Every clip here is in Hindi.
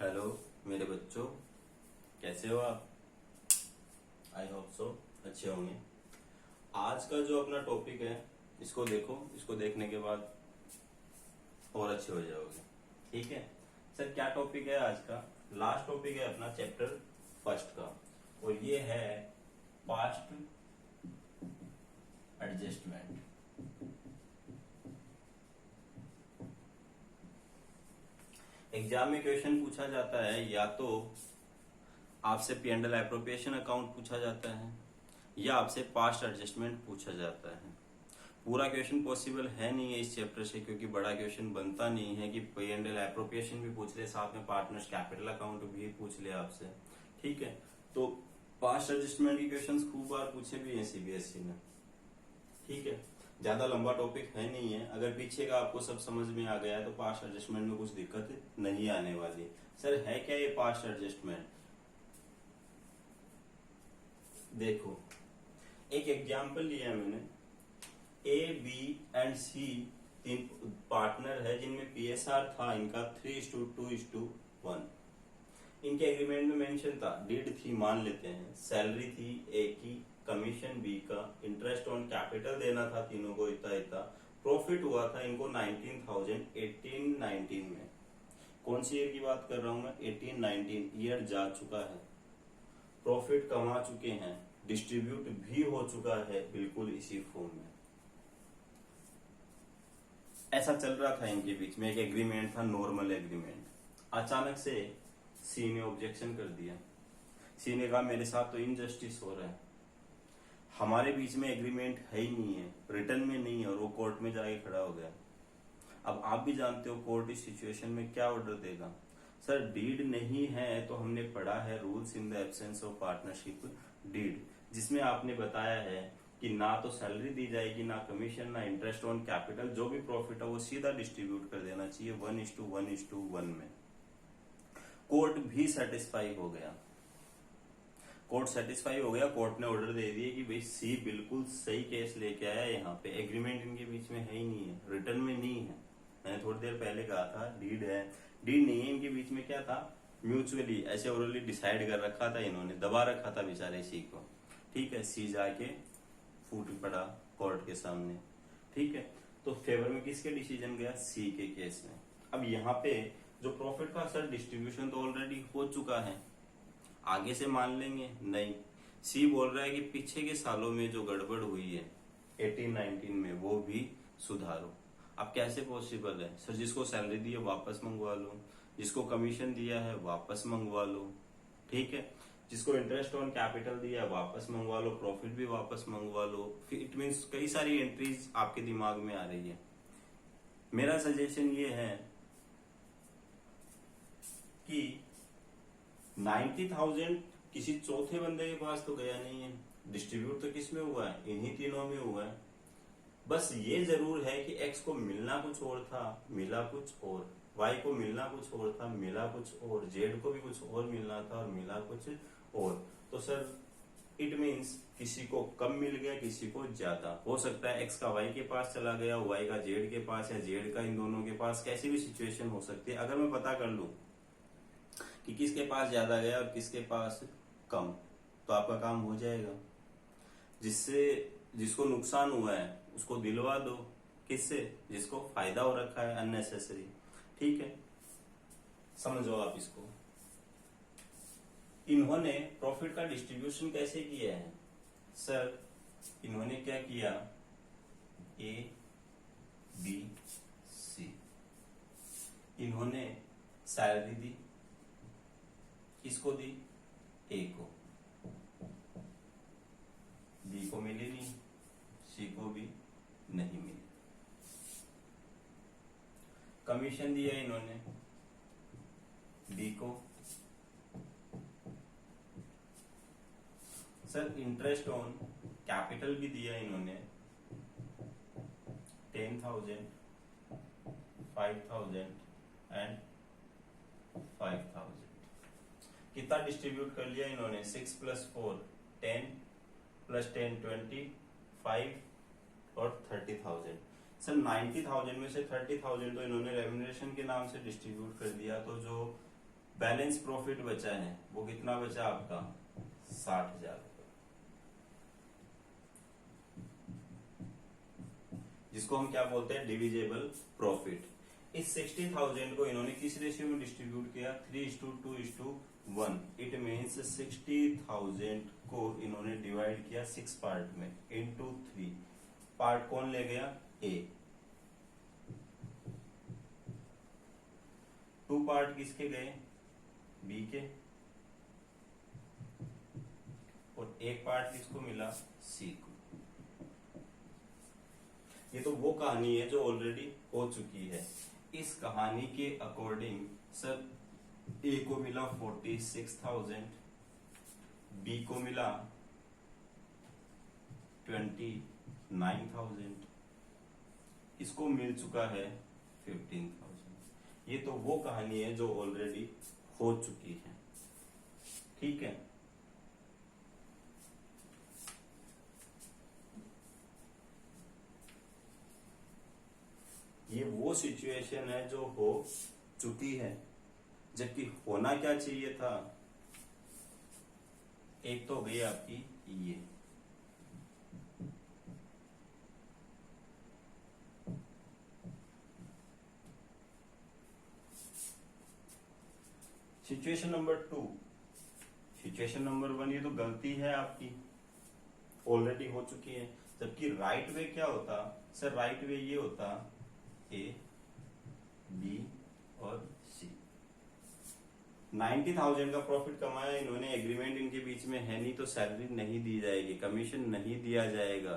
हेलो मेरे बच्चों, कैसे हो आप? आई होप सो अच्छे होंगे। आज का जो अपना टॉपिक है, इसको देखो। इसको देखने के बाद और अच्छे हो जाओगे। ठीक है सर, क्या टॉपिक है आज का? लास्ट टॉपिक है अपना चैप्टर फर्स्ट का, और ये है पास्ट एडजस्टमेंट। एग्जाम में क्वेश्चन पूछा जाता है, या तो आपसे P and L appropriation account पूछा जाता है या आपसे पास्ट एडजस्टमेंट पूछा जाता है। पूरा क्वेश्चन पॉसिबल है नहीं है इस चैप्टर से, क्योंकि बड़ा क्वेश्चन बनता नहीं है कि पी एंड एल एप्रोप्रिएशन भी पूछ ले, साथ में पार्टनर्स कैपिटल अकाउंट भी पूछ ले आपसे। ठीक है, तो पास्ट एडजस्टमेंट के क्वेश्चन खूब बार पूछे भी हैं सीबीएसई ने। ठीक है, ज्यादा लंबा टॉपिक है नहीं है। अगर पीछे का आपको सब समझ में आ गया है तो पास्ट एडजस्टमेंट में कुछ दिक्कत नहीं आने वाली। सर है क्या ये पास्ट एडजस्टमेंट? देखो, एक एग्जाम्पल लिया मैंने। ए, बी एंड सी तीन पार्टनर है जिनमें पीएसआर था इनका 3:2:1। इनके एग्रीमेंट में मेंशन था, डीड थी मान लेते हैं, सैलरी थी ए की, कमीशन बी का, इंटरेस्ट ऑन कैपिटल देना था तीनों को इतना इतना। प्रॉफिट हुआ था इनको 19,000 18-19 में। कौन सी ईयर की बात कर रहा हूं मैं? 18-19 ईयर जा चुका है। प्रॉफिट कमा चुके हैं, डिस्ट्रीब्यूट भी हो चुका है बिल्कुल इसी फॉर्म में। ऐसा चल रहा था इनके बीच में, एक एग्रीमेंट था, नॉर्मल एग्रीमेंट। अचानक से सी ने ऑब्जेक्शन कर दिया। सी ने कहा मेरे साथ तो इनजस्टिस हो रहा है, हमारे बीच में एग्रीमेंट है ही नहीं है, रिटर्न में नहीं है, और वो कोर्ट में जाके खड़ा हो गया। अब आप भी जानते हो कोर्ट इस सिचुएशन में क्या ऑर्डर देगा। सर डीड नहीं है तो हमने पढ़ा है rules in the absence of partnership deed, जिसमें आपने बताया है कि ना तो सैलरी दी जाएगी, ना कमीशन, ना इंटरेस्ट ऑन कैपिटल। जो भी प्रॉफिट है वो सीधा डिस्ट्रीब्यूट कर देना चाहिए 1:1:1 में। कोर्ट भी सेटिस्फाई हो गया। कोर्ट सेटिस्फाई हो गया, कोर्ट ने ऑर्डर दे दिए कि भाई सी बिल्कुल सही केस लेके आया। यहाँ पे एग्रीमेंट इनके बीच में है ही नहीं है, रिटर्न में नहीं है। मैंने थोड़ी देर पहले कहा था डीड है, डीड नहीं है इनके बीच में। क्या था? म्यूचुअली ऐसे ओरली डिसाइड कर रखा था इन्होंने, दबा रखा था बेचारे सी को। ठीक है, सी जाके फूट पड़ा कोर्ट के सामने। ठीक है, तो फेवर में किसके डिसीजन गया? सी के केस में। अब यहाँ पे जो प्रॉफिट का सर डिस्ट्रीब्यूशन तो ऑलरेडी हो चुका है, आगे से मान लेंगे? नहीं। सी बोल रहा है कि पीछे के सालों में जो गड़बड़ हुई है 18-19 में वो भी सुधारो। अब कैसे पॉसिबल है? सर जिसको सैलरी दी है वापस मंगवा लो, जिसको कमीशन दिया है वापस मंगवा लो। ठीक है, जिसको इंटरेस्ट ऑन कैपिटल दिया है वापस मंगवा लो, प्रॉफिट भी वापस मंगवा लो। फिर इट मीन्स कई सारी एंट्रीज आपके दिमाग में आ रही है। मेरा सजेशन ये है कि 90,000 किसी चौथे बंदे के पास तो गया नहीं है, डिस्ट्रीब्यूट तो किस में हुआ है? इन्हीं तीनों में हुआ है। बस ये जरूर है कि एक्स को मिलना कुछ और था, मिला कुछ और, वाई को मिलना कुछ और था, मिला कुछ और, जेड को भी कुछ और मिलना था और मिला कुछ और। तो सर इट मीन्स किसी को कम मिल गया, किसी को ज्यादा। हो सकता है एक्स का वाई के पास चला गया, वाई का जेड के पास, या जेड का इन दोनों के पास। कैसी भी सिचुएशन हो सकती है। अगर मैं पता कर लूं कि किसके पास ज्यादा गया और किसके पास कम, तो आपका काम हो जाएगा। जिससे जिसको नुकसान हुआ है उसको दिलवा दो। किससे? जिसको फायदा हो रखा है अननेसेसरी। ठीक है, समझो आप इसको। इन्होंने प्रॉफिट का डिस्ट्रीब्यूशन कैसे किया है? सर इन्होंने क्या किया, ए बी सी, इन्होंने सैलरी दी, किसको दी? ए को। बी को मिली नहीं, सी को भी नहीं मिली। कमीशन दिया इन्होंने डी को। सर इंटरेस्ट ऑन कैपिटल भी दिया इन्होंने 10,000, 5,000 एंड 5,000। कितना डिस्ट्रीब्यूट कर लिया इन्होंने? 6 + 4 10 + 10 20 5 और 30,000। सर 90,000 में से 30,000 तो इन्होंने रेम्यूनरेशन के नाम से डिस्ट्रीब्यूट कर दिया। तो जो बैलेंस प्रॉफिट बचा है वो कितना बचा आपका 60,000, जिसको हम क्या बोलते हैं डिविजेबल प्रॉफिट। इस 60,000 को इन्होंने किस रेशियो में डिस्ट्रीब्यूट किया 3:2:1। इट मीन्स 60,000 को इन्होंने डिवाइड किया 6 पार्ट में इनटू 3। पार्ट कौन ले गया ए, 2 पार्ट किसके गए बी के, और 1 पार्ट किसको मिला सी को। ये तो वो कहानी है जो ऑलरेडी हो चुकी है। इस कहानी के अकॉर्डिंग सर ए को मिला 46,000, बी को मिला 29,000, इसको मिल चुका है 15,000। ये तो वो कहानी है जो ऑलरेडी हो चुकी है, ठीक है। ये वो सिचुएशन है जो हो चुकी है, जबकि होना क्या चाहिए था, एक तो गई आपकी ये सिचुएशन नंबर 2। सिचुएशन नंबर 1 ये तो गलती है आपकी, ऑलरेडी हो चुकी है। जबकि राइट वे क्या होता सर, राइट वे ये होता ए बी और सी। 90,000 का प्रॉफिट कमाया इन्होंने, एग्रीमेंट इनके बीच में है नहीं, तो सैलरी नहीं दी जाएगी, कमीशन नहीं दिया जाएगा,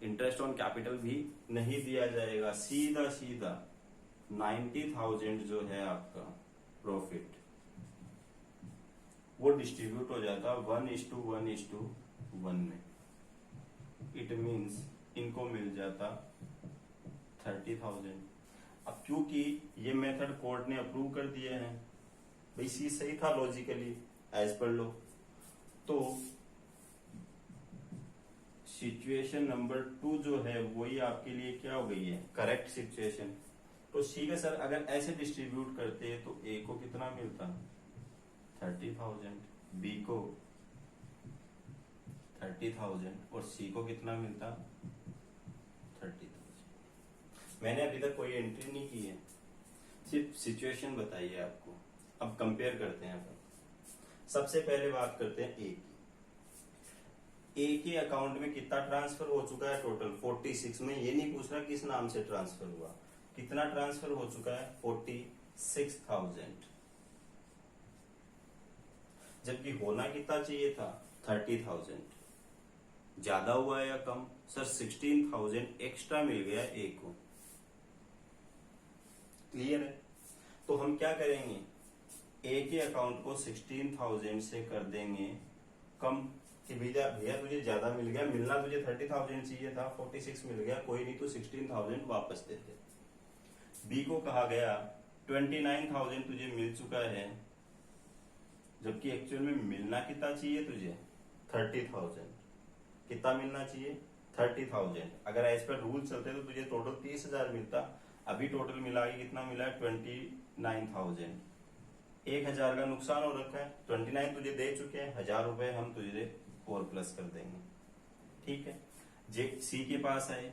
इंटरेस्ट ऑन कैपिटल भी नहीं दिया जाएगा। सीधा सीधा 90,000 जो है आपका प्रॉफिट वो डिस्ट्रीब्यूट हो जाता 1:1:1 में। इट मीन्स इनको मिल जाता 30,000। अब क्योंकि ये मेथड कोर्ट ने अप्रूव कर दिए हैं, भाई सी सही था लॉजिकली एज पर लो, तो सिचुएशन नंबर 2 जो है वही आपके लिए क्या हो गई है करेक्ट सिचुएशन। तो सी का सर अगर ऐसे डिस्ट्रीब्यूट करते तो ए को कितना मिलता 30,000, बी को 30,000 और सी को कितना मिलता 30,000। मैंने अभी तक कोई एंट्री नहीं की है, सिर्फ सिचुएशन बताई है आपको। अब कंपेयर करते हैं अपन। सबसे पहले बात करते हैं ए की। ए के अकाउंट में कितना ट्रांसफर हो चुका है टोटल 46 में। ये नहीं पूछ रहा किस नाम से ट्रांसफर हुआ, कितना ट्रांसफर हो चुका है 46,000, जबकि होना कितना चाहिए था 30,000। ज्यादा हुआ या कम सर 16,000 एक्स्ट्रा मिल गया ए को। क्लियर है। तो हम क्या करेंगे, ए के अकाउंट को 16,000 से कर देंगे कम, कि भैया भैया तुझे ज्यादा मिल गया, मिलना तुझे 30,000 चाहिए था, 46 मिल गया, कोई नहीं, तो 16,000 वापस दे दे। बी को कहा गया 29,000 तुझे मिल चुका है, जबकि एक्चुअल में मिलना कितना चाहिए तुझे 30,000। कितना मिलना चाहिए 30,000। अगर एज पर रूल चलते तो तुझे टोटल 30,000 मिलता, अभी टोटल मिला के कितना मिला है 29,000। 1,000 का नुकसान हो रखा है, 29 तुझे दे चुके हैं, 1,000 रुपए हम तुझे और प्लस कर देंगे, ठीक है। जे सी के पास आए,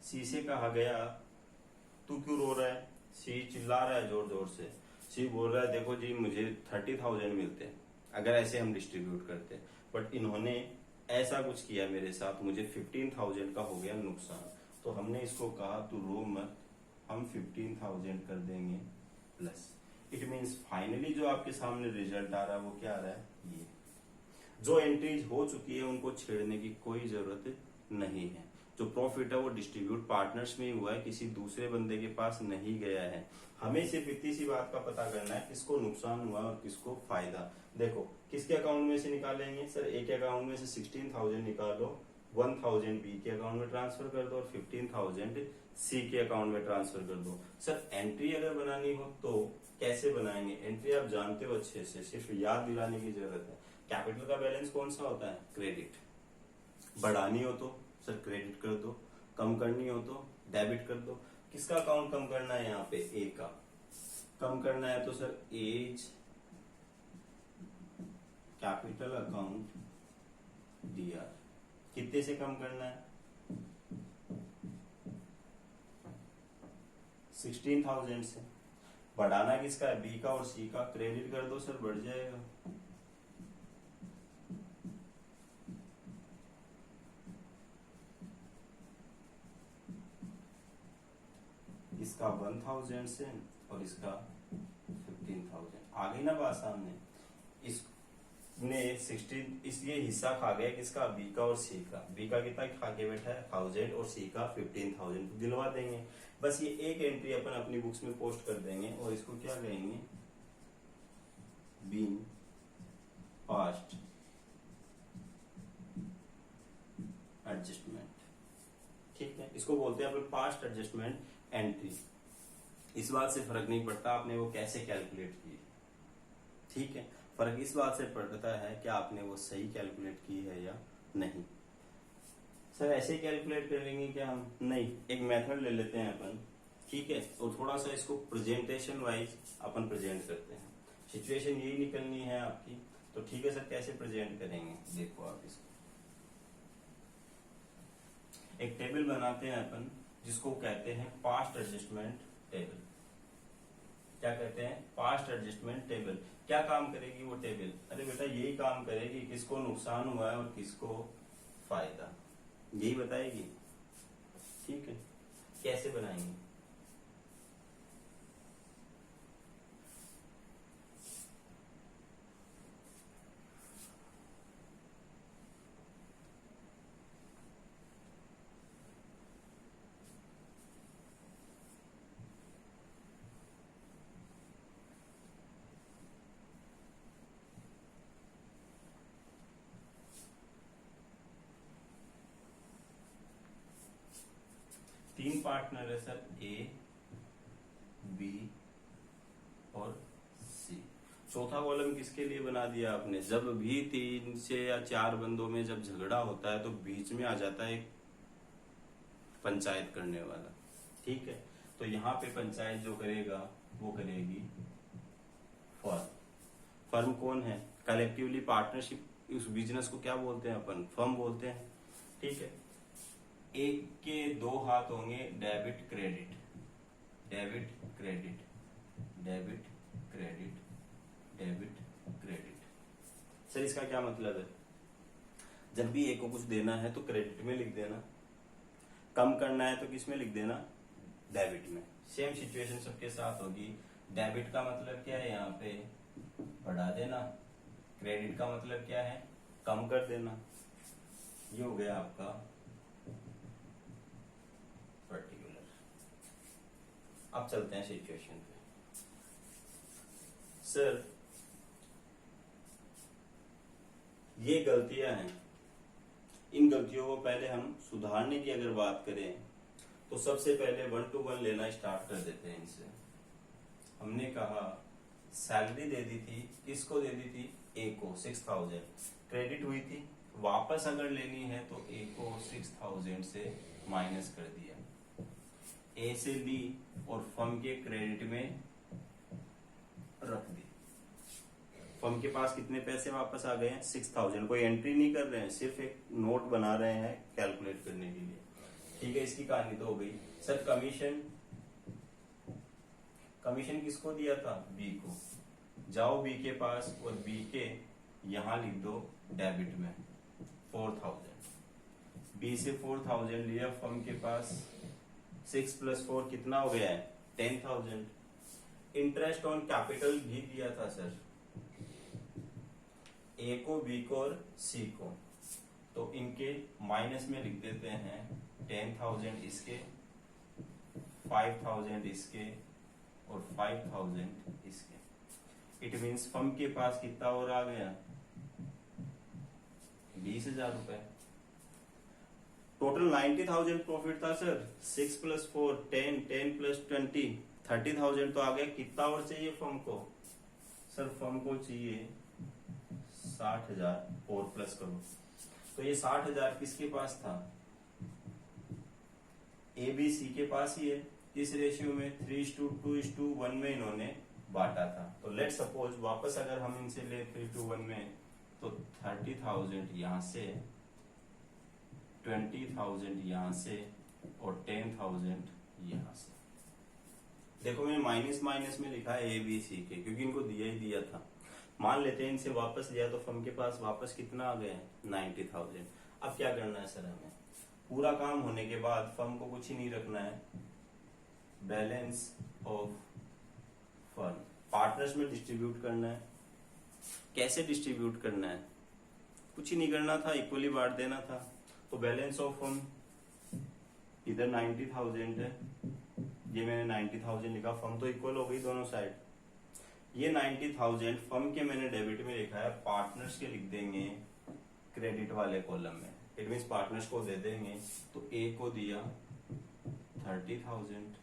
सी से कहा गया तू क्यों रो रहा है, सी चिल्ला रहा है जोर जोर से। सी बोल रहा है देखो जी मुझे 30,000 मिलते हैं अगर ऐसे हम डिस्ट्रीब्यूट करते, बट इन्होंने ऐसा कुछ किया मेरे साथ, मुझे 15,000 का हो गया नुकसान। तो हमने इसको कहा तू रो मत, हम 15,000 कर देंगे प्लस। इट मीन्स फाइनली जो आपके सामने रिजल्ट आ रहा है वो क्या आ रहा है, ये जो एंट्रीज हो चुकी है उनको छेड़ने की कोई जरूरत नहीं है। जो प्रॉफिट है वो डिस्ट्रीब्यूट पार्टनर्स में ही हुआ है, किसी दूसरे बंदे के पास नहीं गया है। हमें सिर्फ इतनी सी बात का पता करना है किसको नुकसान हुआ और किसको फायदा। देखो किसके अकाउंट में से निकालेंगे सर, ए के अकाउंट में से 16,000 निकालो, 1,000 बी के अकाउंट में ट्रांसफर कर दो और 15,000 सी के अकाउंट में ट्रांसफर कर दो। सर एंट्री अगर बनानी हो तो कैसे बनाएंगे, एंट्री आप जानते हो अच्छे से, सिर्फ याद दिलाने की जरूरत है। कैपिटल का बैलेंस कौन सा होता है, क्रेडिट। बढ़ानी हो तो सर क्रेडिट कर दो, कम करनी हो तो डेबिट कर दो। किसका अकाउंट कम करना है यहाँ पे, ए का, कम करना है तो sir as capital account DR कितने से कम करना है 16,000 से। बढ़ाना किसका है बी का और सी का, क्रेडिट कर दो सर बढ़ जाएगा। इसका 1,000 से और इसका 15,000 आ गई ना बात सामने। इसने 16 इसलिए हिस्सा खा गया किसका बी का और सी का। बी का कितना खा के बैठा है 1000 और सी का 15,000 दिलवा देंगे। बस ये एक एंट्री अपन अपनी बुक्स में पोस्ट कर देंगे और इसको क्या कहेंगे बीन पास्ट एडजस्टमेंट। ठीक है, इसको बोलते हैं अपन पास्ट एडजस्टमेंट एंट्री। इस बात से फर्क नहीं पड़ता आपने वो कैसे कैलकुलेट की। ठीक है, फर्क इस बात से पड़ता है कि आपने वो सही कैलकुलेट की है या नहीं। सर ऐसे ही कैलकुलेट करेंगे क्या हम, नहीं, एक मेथड ले लेते हैं अपन। ठीक है, तो थोड़ा सा इसको प्रेजेंटेशन वाइज अपन प्रेजेंट करते हैं। सिचुएशन यही निकलनी है आपकी, तो ठीक है सर कैसे प्रेजेंट करेंगे देखो आप इसको। एक टेबल बनाते हैं अपन जिसको कहते हैं पास्ट एडजस्टमेंट टेबल। क्या कहते हैं पास्ट एडजस्टमेंट टेबल। क्या काम करेगी वो टेबल, अरे बेटा यही काम करेगी किसको नुकसान हुआ है और किसको फायदा, यही बताएगी। ठीक है, कैसे बनाएंगे। तीन पार्टनर है सर ए बी और सी। चौथा कॉलम किसके लिए बना दिया आपने, जब भी 3 से या 4 बंदों में जब झगड़ा होता है तो बीच में आ जाता है एक पंचायत करने वाला। ठीक है, तो यहाँ पे पंचायत जो करेगा वो करेगी फर्म। फर्म कौन है, कलेक्टिवली पार्टनरशिप, उस बिजनेस को क्या बोलते हैं अपन फर्म बोलते हैं। ठीक है, एक के 2 हाथ होंगे debit credit, debit credit, debit credit, debit credit. Sir इसका क्या मतलब है, जब भी एक को कुछ देना है तो क्रेडिट में लिख देना, कम करना है तो किस में लिख देना डेबिट में। सेम सिचुएशन सबके साथ होगी। डेबिट का मतलब क्या है यहाँ पे बढ़ा देना, क्रेडिट का मतलब क्या है कम कर देना। ये हो गया आपका पर्टिकुलर। अब चलते हैं सिचुएशन पे। सर ये गलतियां हैं, इन गलतियों को पहले हम सुधारने की अगर बात करें तो सबसे पहले 1 to 1 लेना स्टार्ट कर देते हैं इनसे। हमने कहा सैलरी दे दी थी, किसको दे दी थी ए को 6,000 क्रेडिट हुई थी, वापस अगर लेनी है तो ए को 6,000 से माइनस कर दिया, ए से ली और फर्म के क्रेडिट में रख दी। फर्म के पास कितने पैसे वापस आ गए हैं 6,000। कोई एंट्री नहीं कर रहे हैं, सिर्फ एक नोट बना रहे हैं कैलकुलेट करने के लिए। ठीक है, इसकी कहानी तो हो गई। सर कमीशन, कमीशन किसको दिया था बी को, जाओ बी के पास और बी के यहां लिख दो डेबिट में 4,000। बी से 4,000 लिया, फर्म के पास 6 + 4 कितना हो गया है 10,000। इंटरेस्ट ऑन कैपिटल भी दिया था सर ए को बी को और सी को, तो इनके माइनस में लिख देते हैं 10,000 इसके, 5,000 इसके और 5,000 इसके। इट मीन्स फर्म के पास कितना और आ गया 20,000 रुपए। टोटल 90,000 प्रॉफिट था सर। 6 + 4 10, 10 + 20 30,000 तो आ गया। कितना और चाहिए फर्म को, सर फर्म को चाहिए 60,000 और प्लस करो। तो ये 60,000 किसके पास था ए बी सी के पास ही है। इस रेशियो में 3:2:1 में इन्होंने बांटा था। तो लेट सपोज वापस अगर हम इनसे ले 3 to 1 में, तो 30,000 यहां से, 20,000 यहां से और 10,000 यहां से। देखो मैंने माइनस माइनस में लिखा है ABC के, क्योंकि इनको दिया ही दिया था। मान लेते हैं इनसे वापस लिया तो फर्म के पास वापस कितना आ गया है, 90,000। अब क्या करना है सर हमें, पूरा काम होने के बाद फर्म को कुछ ही नहीं रखना है, बैलेंस ऑफ फर्म पार्टनर्स में डिस्ट्रीब्यूट करना है। कैसे डिस्ट्रीब्यूट करना है, कुछ ही नहीं करना था, इक्वली बांट देना था। तो बैलेंस ऑफ फर्म इधर 90,000 है, ये मैंने 90,000 लिखा, फर्म तो इक्वल हो गई दोनों साइड। ये 90,000 फर्म के मैंने डेबिट में लिखा है, पार्टनर्स के लिख देंगे क्रेडिट वाले कॉलम में। इट मीन्स पार्टनर्स को दे देंगे, तो ए को दिया 30,000,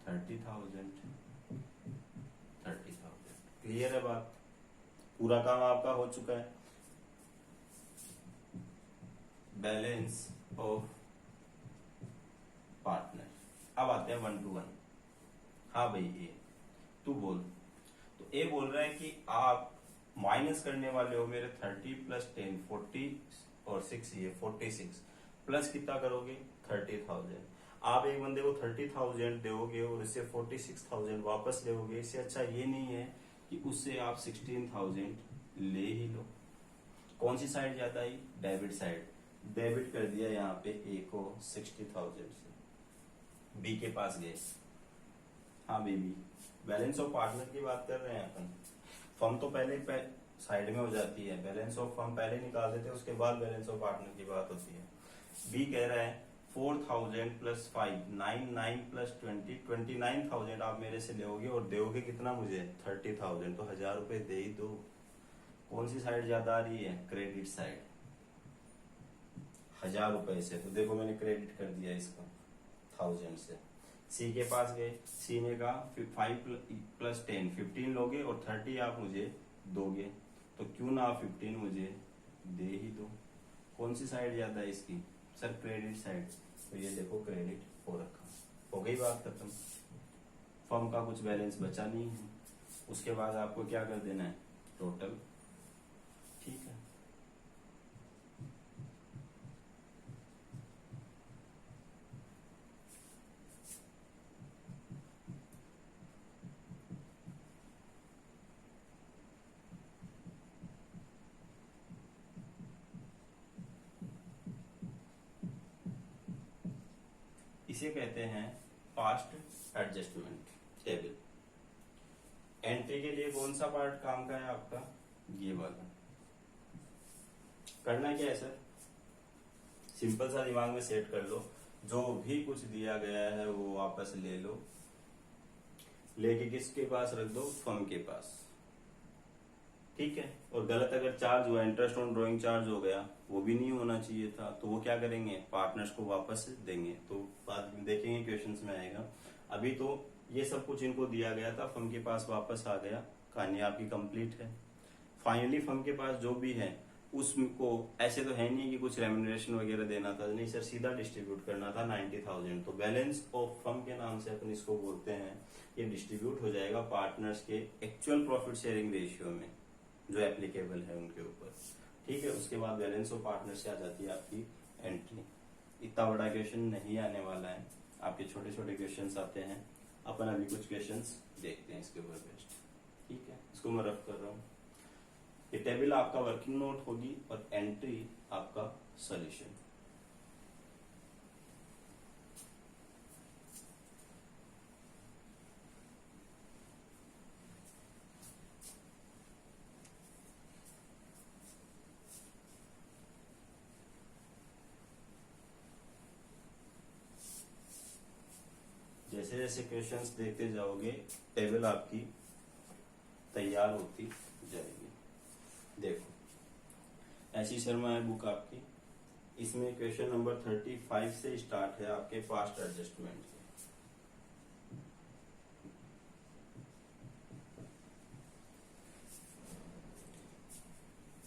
30,000, 30,000। क्लियर है बात, पूरा काम आपका हो चुका है। Balance of partner. अब आते हैं 1 to 1। हाँ भाई ए, तू बोल। तो ए बोल रहा है कि आप माइनस करने वाले हो मेरे 30 + 10 40 और 6 ये 46 प्लस कितना करोगे 30,000। आप एक बंदे को 30,000 दोगे और इससे 46,000 वापस लोगे। इससे अच्छा ये नहीं है कि उससे आप 16,000 ले ही लो। कौन सी साइड ज्यादा आई, डेबिट साइड। डेबिट कर दिया यहाँ पे ए को 60,000 से, बी के पास गए। हाँ बेबी, बैलेंस ऑफ पार्टनर की बात कर रहे हैं अपन। फर्म तो पहले साइड में हो जाती है, बैलेंस ऑफ फर्म पहले निकाल देते हैं, उसके बाद बैलेंस ऑफ पार्टनर की बात होती है। बी कह रहा है 4,000 + 5 9 9 + 20 29,000 आप मेरे से लोगे और दोगे कितना मुझे 30,000। तो 1,000 रुपए दे ही दो। कौन सी साइड ज्यादा आ रही है, क्रेडिट साइड। 1,000 रुपए से, तो देखो मैंने क्रेडिट कर दिया इसका 1000 से। सी के पास गए, सी ने कहा 5 + 10 15 लोगे और 30 आप मुझे दोगे, तो क्यों ना 15 मुझे दे ही दो। कौन सी साइड ज्यादा है इसकी, सर क्रेडिट साइड। तो ये देखो क्रेडिट हो रखा, हो गई बात खत्म। फर्म का कुछ बैलेंस बचा नहीं है। उसके बाद आपको क्या कर देना है, टोटल। ठीक है, इसे कहते हैं पास्ट एडजस्टमेंट टेबल। एंट्री के लिए कौन सा पार्ट काम का है आपका, ये वाला। करना क्या है सर, सिंपल सा दिमाग में सेट कर लो, जो भी कुछ दिया गया है वो वापस ले लो, लेके किसके पास रख दो, फर्म के पास। ठीक है, और गलत अगर चार्ज हुआ, इंटरेस्ट ऑन ड्रॉइंग चार्ज हो गया, वो भी नहीं होना चाहिए था, तो वो क्या करेंगे, पार्टनर्स को वापस देंगे। तो बाद में देखेंगे क्वेश्चंस में आएगा। अभी तो ये सब कुछ इनको दिया गया था, फर्म के पास वापस आ गया, कहानी आपकी कंप्लीट है। फाइनली फर्म के पास जो भी है उसको ऐसे तो है नहीं कि कुछ रेम्यूनरेशन वगैरह देना था, नहीं सर, सीधा डिस्ट्रीब्यूट करना था 90,000। तो बैलेंस ऑफ फर्म के नाम से अपन इसको बोलते हैं। ये डिस्ट्रीब्यूट हो जाएगा पार्टनर्स के एक्चुअल प्रॉफिट शेयरिंग रेशियो में, जो एप्लीकेबल है उनके ऊपर। ठीक है, उसके बाद बैलेंस ऑफ पार्टनर से आ जाती है आपकी एंट्री। इतना बड़ा क्वेश्चन नहीं आने वाला है, आपके छोटे छोटे क्वेश्चंस आते हैं। अपन अभी कुछ क्वेश्चंस देखते हैं इसके ऊपर बेस्ट। ठीक है, इसको मैं रफ कर रहा हूँ। ये टेबल आपका वर्किंग नोट होगी और एंट्री आपका सॉल्यूशन। जैसे जैसे क्वेश्चंस देखते जाओगे टेबल आपकी तैयार होती जाएगी। देखो, ऐसी शर्मा है बुक आपकी, इसमें क्वेश्चन नंबर 35 से स्टार्ट है आपके पास्ट एडजस्टमेंट के।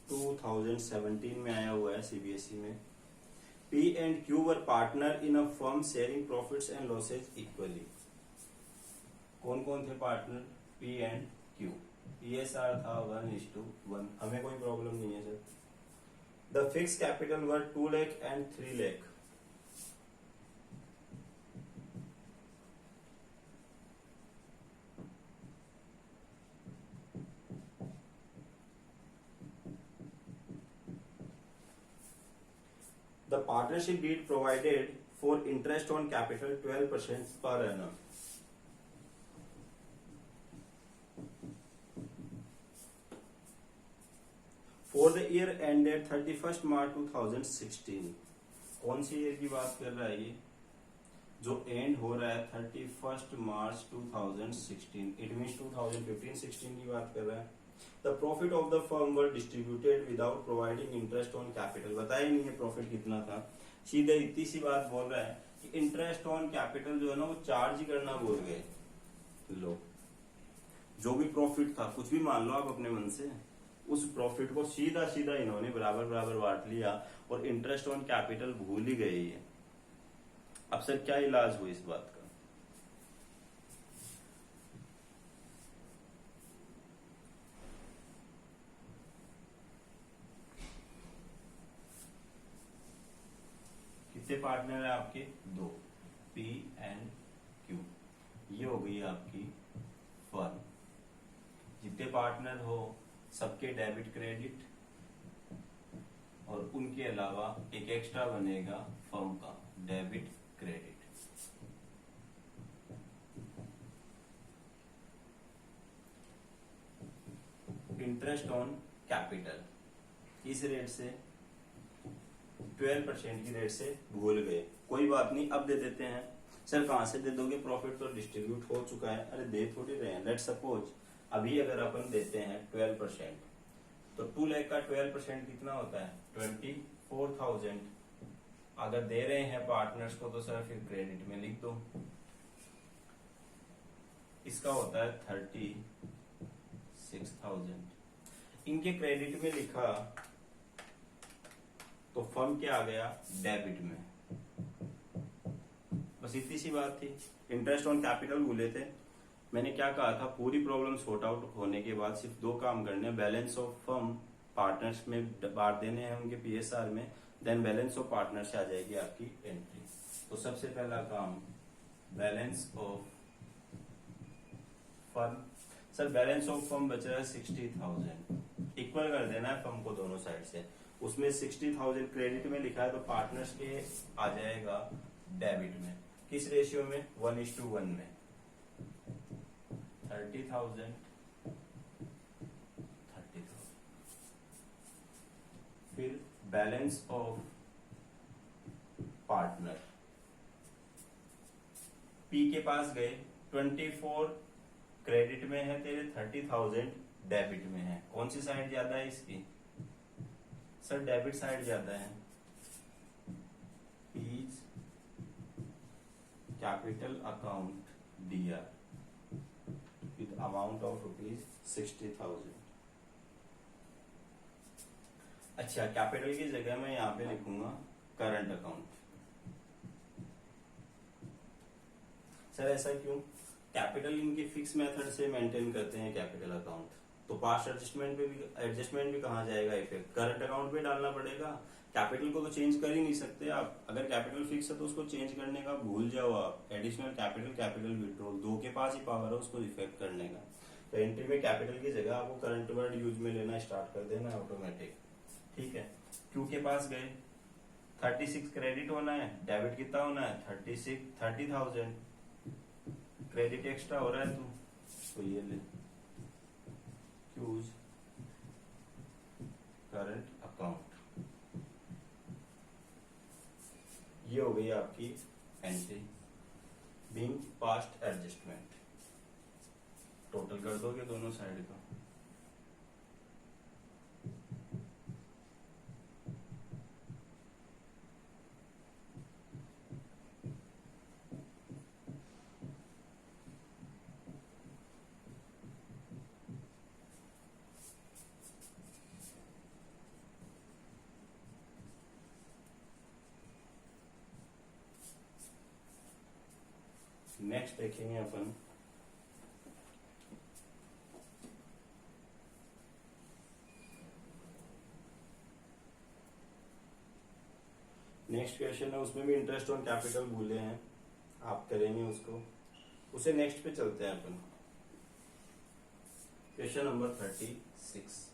2017 में आया हुआ है सीबीएसई में। P and Q were partner in a firm sharing profits and losses equally. कौन कौन थे partner? P and Q. PSR था 1:1, हमें कोई प्रॉब्लम नहीं है sir. The fix capital were 2 lakh and 3 lakh. The partnership deed provided for interest on capital 12% per annum. For the year ended 31st March 2016. कौन सी ईयर की बात कर रहा है ये? जो एंड हो रहा है 31st मार्च 2016, इट मीन्स 2015-16 की बात कर रहा है। The profit of the firm were distributed without providing interest on capital. बताया ही नहीं है प्रॉफिट कितना था, सीधे इतनी सी बात बोल रहा है कि इंटरेस्ट ऑन कैपिटल जो है ना वो चार्ज ही करना भूल गए लोग। जो भी प्रॉफिट था, कुछ भी मान लो आप अपने मन से, उस प्रॉफिट को सीधा सीधा इन्होंने बराबर बराबर बांट लिया और इंटरेस्ट ऑन कैपिटल भूल ही गए ये। अब सर क्या इलाज हुआ इस बात का? कितने पार्टनर है आपके? 2, पी एंड क्यू। ये हो गई आपकी फर्म। जितने पार्टनर हो सबके डेबिट क्रेडिट, और उनके अलावा एक एक्स्ट्रा बनेगा फर्म का debit credit. Interest on capital किस रेट से? 12% की रेट से भूल गए, कोई बात नहीं, अब दे देते हैं। सर कहां से दे दोगे? प्रॉफिट तो डिस्ट्रीब्यूट हो चुका है। अरे दे थोड़ी रहे हैं। लेट सपोज अभी अगर अपन देते हैं 12%, तो 2 लाख का 12% कितना होता है? 24,000। अगर दे रहे हैं पार्टनर्स को तो सर फिर क्रेडिट में लिख दो। इसका होता है 36,000। इनके क्रेडिट में लिखा तो फर्म क्या आ गया? डेबिट में। बस इतनी सी बात थी। इंटरेस्ट ऑन कैपिटल भूले थे। मैंने क्या कहा था? पूरी प्रॉब्लम सॉर्ट आउट होने के बाद सिर्फ 2 काम करने, बैलेंस ऑफ फर्म पार्टनर्स में बांट देने हैं उनके पीएसआर में, देन बैलेंस ऑफ पार्टनर से आ जाएगी आपकी एंट्री। तो सबसे पहला काम balance of firm. Sir balance of firm बच रहा है 60,000। इक्वल कर देना है फर्म को दोनों साइड से। उसमें 60,000 क्रेडिट में लिखा है तो पार्टनर्स के आ जाएगा डेबिट में। किस रेशियो में? 1:1 में। 30,000 30,000। फिर बैलेंस ऑफ पार्टनर, पी के पास गए, 24 क्रेडिट में है तेरे, 30,000 डेबिट में है। कौन सी साइड ज्यादा है इसकी? सर डेबिट साइड ज्यादा है। पीज capital account DR with amount of ₹60,000। अच्छा, कैपिटल की जगह मैं यहां पे लिखूंगा करंट अकाउंट। सर ऐसा क्यों? कैपिटल इनके फिक्स मेथड से मेंटेन करते हैं कैपिटल अकाउंट, तो पास्ट एडजस्टमेंट भी कहाँ जाएगा? इफेक्ट करंट अकाउंट पे डालना पड़ेगा। कैपिटल को तो चेंज कर ही नहीं सकते आप। अगर कैपिटल फिक्स है तो उसको चेंज करने का भूल जाओ आप। एडिशनल कैपिटल विड्रॉल 2 के पास ही पावर है उसको इफेक्ट करने का। तो एंट्री में कैपिटल की जगह आपको करंट वर्ड यूज में लेना स्टार्ट कर देना ऑटोमेटिक। ठीक है। क्यू के पास गए, 36 क्रेडिट होना है, डेबिट कितना होना है? 30,000। क्रेडिट एक्स्ट्रा हो रहा है तो ये ले, यूज करंट अकाउंट। ये हो गई आपकी entry being past adjustment. Total कर दोगे दोनों साइड का। नेक्स्ट देखेंगे अपन नेक्स्ट क्वेश्चन है, उसमें भी इंटरेस्ट ऑन कैपिटल भूले हैं, आप करेंगे उसको, उसे नेक्स्ट पे चलते हैं अपन। Question number 36।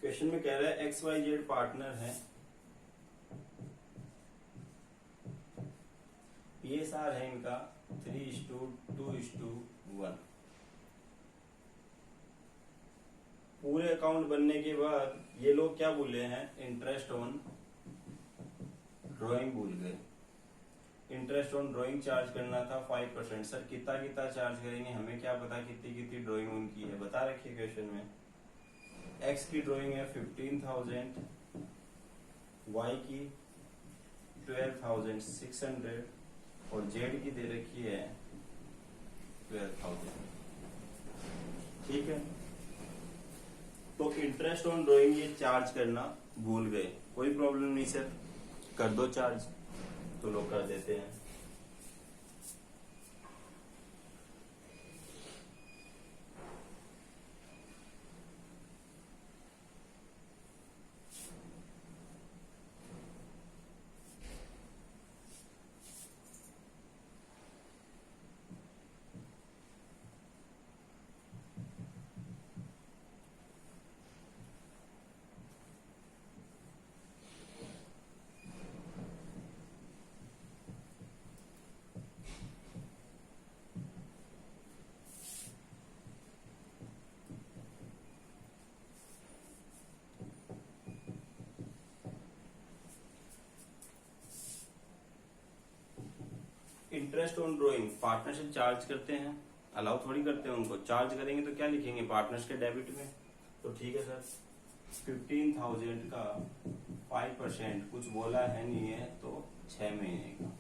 क्वेश्चन में कह रहा है एक्स वाई जेड पार्टनर है, पीएसआर है इनका 3:2:1। पूरे अकाउंट बनने के बाद ये लोग क्या भूले हैं, इंटरेस्ट ऑन ड्राइंग भूल गए। इंटरेस्ट ऑन ड्राइंग चार्ज करना था 5%। सर कितना कितना चार्ज करेंगे, हमें क्या पता कितनी कितनी ड्राइंग उनकी है, बता रखिए क्वेश्चन में। एक्स की ड्राइंग है 15,000, वाई की 12,600 और जेड की दे रखी है 12,000। ठीक है, तो इंटरेस्ट ऑन ड्राइंग ये चार्ज करना भूल गए, कोई प्रॉब्लम नहीं सर, कर दो चार्ज, तो लोग कर देते हैं। Interest on drawing partnership charge करते हैं, अलाउ थोड़ी करते हैं उनको, चार्ज करेंगे तो क्या लिखेंगे पार्टनर्स के डेबिट में। तो ठीक है सर, 15,000 का 5% कुछ बोला है नहीं है, तो 6 महीने का।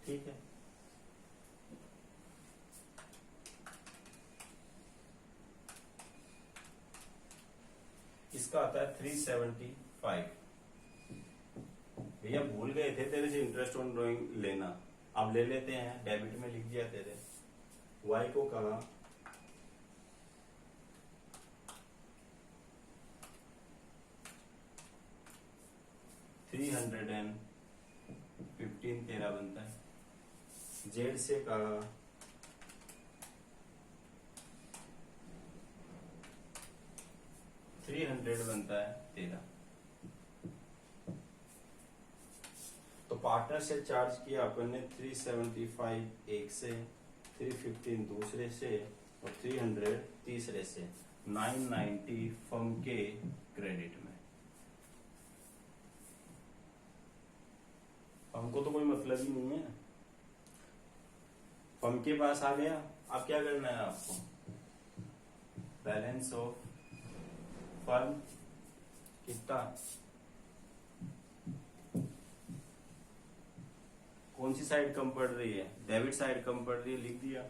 ठीक है, इसका आता है 375। भैया भूल गए थे तेरे से इंटरेस्ट ऑन ड्राइंग लेना, अब ले लेते हैं, डेबिट में लिख दिया तेरे। वाई को कहा 315 तेरा बनता है, जेड से कहा 300 बनता है तेरा। तो पार्टनर से चार्ज किया अपन ने 375 एक से, 315 दूसरे से और 300 तीसरे से, 990 फर्म के क्रेडिट में। हमको तो कोई मतलब ही नहीं है, फर्म के पास आ गया। अब क्या करना है आपको, बैलेंस ऑफ फर्म कितना, कौन सी साइड कम पड़ रही है, डेबिट साइड कम पड़ रही है, लिख दिया।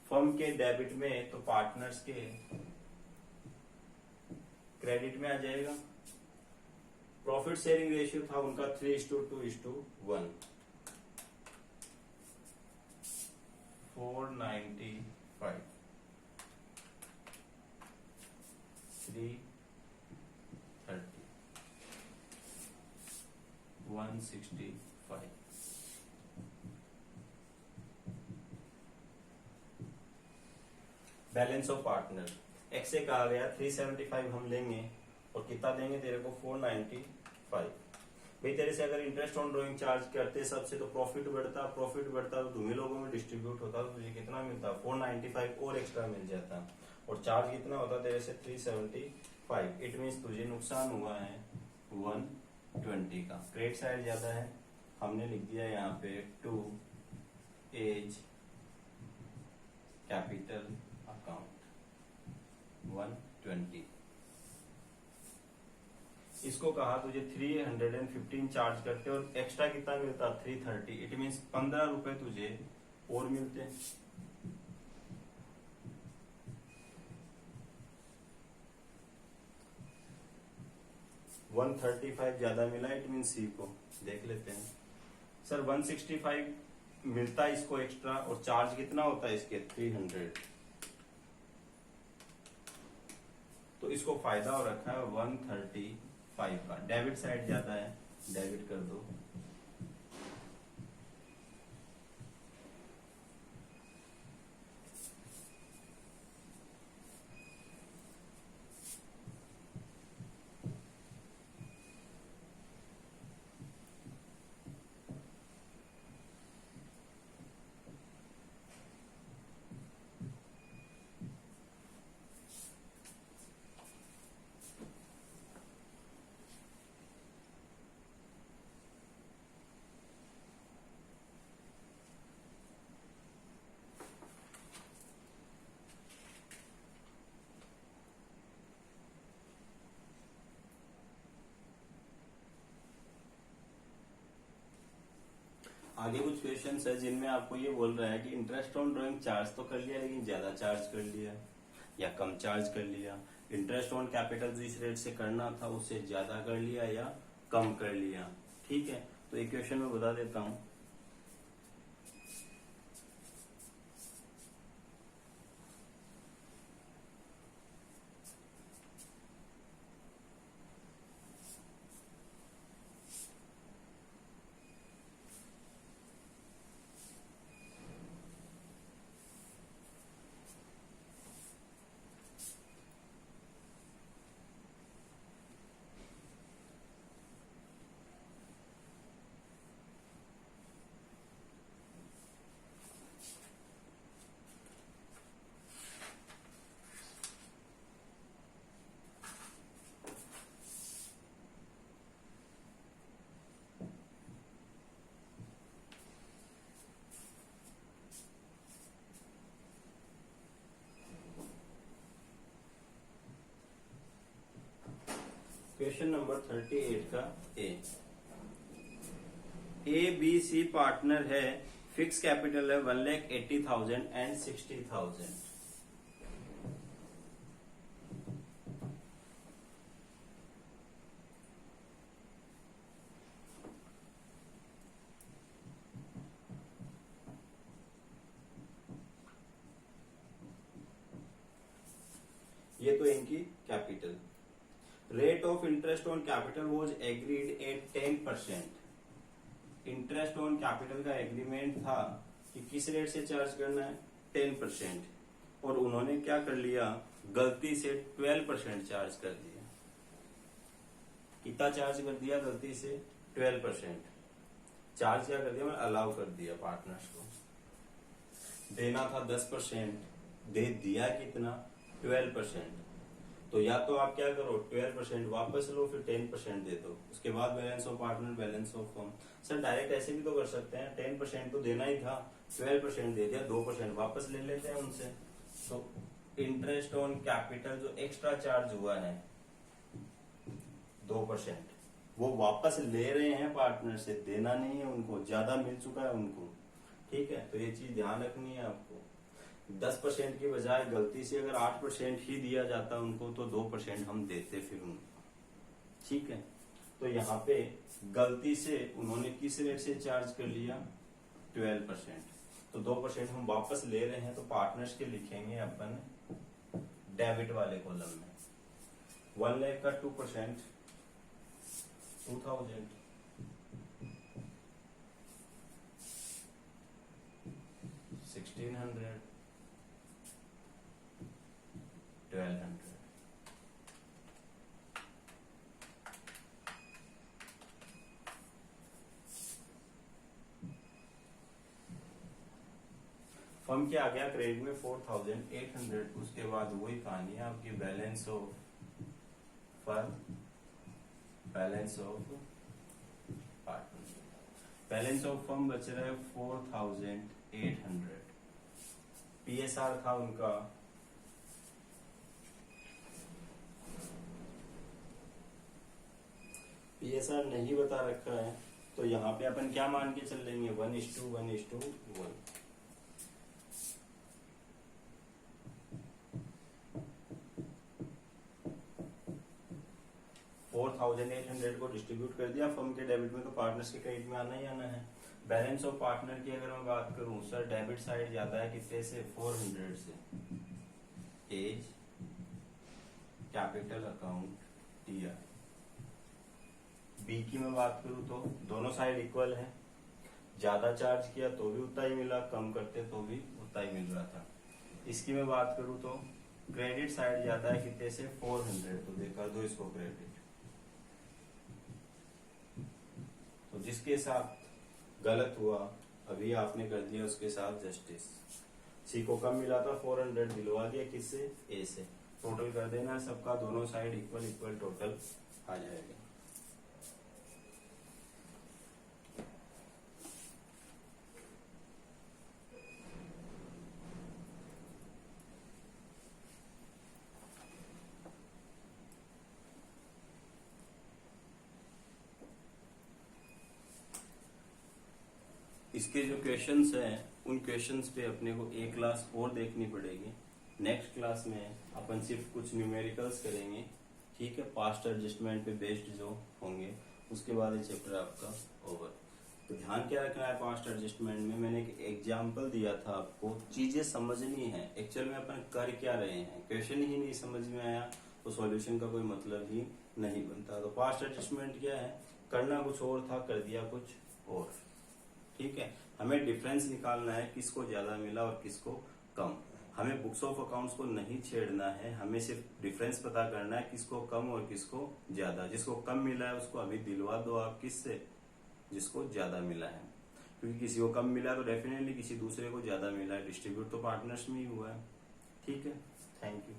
फर्म के डेबिट में तो पार्टनर्स के क्रेडिट में आ जाएगा। प्रॉफिट शेयरिंग रेशियो था उनका 3:2:1, 495, 330, 165। बैलेंस ऑफ पार्टनर एक्स से कहा गया 375 हम लेंगे और कितना देंगे तेरे को 495। भाई तेरे से अगर इंटरेस्ट ऑन ड्राइंग चार्ज करते सबसे तो प्रॉफिट बढ़ता तो तुम्हें लोगों में डिस्ट्रीब्यूट होता तो तुझे कितना मिलता, 495 और एक्स्ट्रा मिल जाता। और चार्ज कितना होता तेरे से 375। इट मीन्स तुझे नुकसान हुआ है 120 का। क्रेडिट साइड ज्यादा है, हमने लिख दिया यहाँ पे टू एज कैपिटल अकाउंट 120। इसको कहा तुझे 315 चार्ज करते और एक्स्ट्रा कितना मिलता 330। इट मीन्स 15 रुपए तुझे और मिलते। 135 ज्यादा मिला, इट मीन सी को देख लेते हैं। सर 165 मिलता है इसको एक्स्ट्रा और चार्ज कितना होता है इसके 300। तो इसको फायदा हो रखा है 135 का। डेबिट साइड ज्यादा है, डेबिट कर दो। आगे कुछ क्वेश्चन है जिनमें आपको ये बोल रहा है कि इंटरेस्ट ऑन ड्राइंग चार्ज तो कर लिया लेकिन ज्यादा चार्ज कर लिया या कम चार्ज कर लिया। इंटरेस्ट ऑन कैपिटल जिस रेट से करना था उससे ज्यादा कर लिया या कम कर लिया। ठीक है, तो एक क्वेश्चन में बता देता हूं। क्वेश्चन नंबर 38 का ए बी सी पार्टनर है, फिक्स कैपिटल है 1,80,000 एंड 60,000। ये तो इनकी कैपिटल। Rate of interest on capital was agreed at 10%। Interest on capital का एग्रीमेंट था कि किस रेट से चार्ज करना है 10%, और उन्होंने क्या कर लिया गलती से 12% चार्ज कर दिया। कितना चार्ज कर दिया गलती से 12%। चार्ज क्या कर दिया मैंने अलाउ कर दिया पार्टनर्स को। देना था 10%, दे दिया कितना 12%। तो या तो आप क्या करो 12% वापस लो फिर 10% दे दो, उसके बाद balance of partner balance of firm. Sir direct ऐसे भी तो कर सकते हैं, 10% तो देना ही था 12% दे दिया, 2% वापस ले लेते हैं उनसे। तो इंटरेस्ट ऑन कैपिटल जो एक्स्ट्रा चार्ज हुआ है 2% वो वापस ले रहे हैं पार्टनर से, देना नहीं है उनको, ज्यादा मिल चुका है उनको। ठीक है, तो ये चीज ध्यान रखनी है आपको। 10% की बजाय गलती से अगर 8% ही दिया जाता उनको तो 2% हम देते फिर उनको। ठीक है, तो यहाँ पे गलती से उन्होंने किस रेट से चार्ज कर लिया 12%, तो 2% हम वापस ले रहे हैं, तो पार्टनर्स के लिखेंगे अपन डेबिट वाले कॉलम में। 1 लाख का 2% 2,000, 1,600, 1,200। फर्म के आ गया क्रेडिट में 4,800। उसके बाद वही कहानी है आपकी balance of firm, balance of partner. Balance of firm बच रहा है 4,800। पीएसआर था उनका 1,000 PSR नहीं बता रखा है तो यहाँ पे अपन क्या मान के चल लेंगे 1:1:1। 4,800 को डिस्ट्रीब्यूट कर दिया फर्म के डेबिट में, तो पार्टनर्स के क्रेडिट में आना ही आना है। बैलेंस ऑफ पार्टनर की अगर मैं बात करूं सर, डेबिट साइड जाता है कितने से 400 से, as capital account TR. B की मैं बात करूं तो दोनों साइड इक्वल है, ज्यादा चार्ज किया तो भी उतना ही मिला, कम करते तो भी उतना ही मिल रहा था। इसकी मैं बात करूं तो क्रेडिट साइड जाता है कितने से 400, तो देखा दो इसको क्रेडिट। तो जिसके साथ गलत हुआ अभी आपने कर दिया उसके साथ जस्टिस। सी को कम मिला था 400, दिलवा दिया किससे, ए से। टोटल कर देना सबका, दोनों साइड इक्वल इक्वल टोटल आ जाएगा। इसके जो क्वेश्चंस हैं उन क्वेश्चंस पे अपने को एक क्लास और देखनी पड़ेगी। नेक्स्ट क्लास में अपन सिर्फ कुछ न्यूमेरिकल्स करेंगे, ठीक है, पास्ट एडजस्टमेंट पे बेस्ड जो होंगे। उसके बाद ये चैप्टर आपका ओवर। तो ध्यान क्या रखना है पास्ट एडजस्टमेंट में, मैंने एक एग्जाम्पल दिया था आपको, चीजें समझनी है। एक्चुअल में अपन कर क्या रहे हैं, क्वेश्चन ही नहीं समझ में आया तो सॉल्यूशन का कोई मतलब ही नहीं बनता। तो पास्ट एडजस्टमेंट क्या है, करना कुछ और था, कर दिया कुछ और, ठीक है। हमें डिफरेंस निकालना है, किसको ज्यादा मिला और किसको कम। हमें बुक्स ऑफ अकाउंट्स को नहीं छेड़ना है, हमें सिर्फ डिफरेंस पता करना है, किसको कम और किसको ज्यादा। जिसको कम मिला है उसको अभी दिलवा दो आप, किससे, जिसको ज्यादा मिला है। क्योंकि किसी को कम मिला तो डेफिनेटली किसी दूसरे को ज्यादा मिला है, डिस्ट्रीब्यूट तो पार्टनर्स में ही हुआ है, ठीक है। Thank you.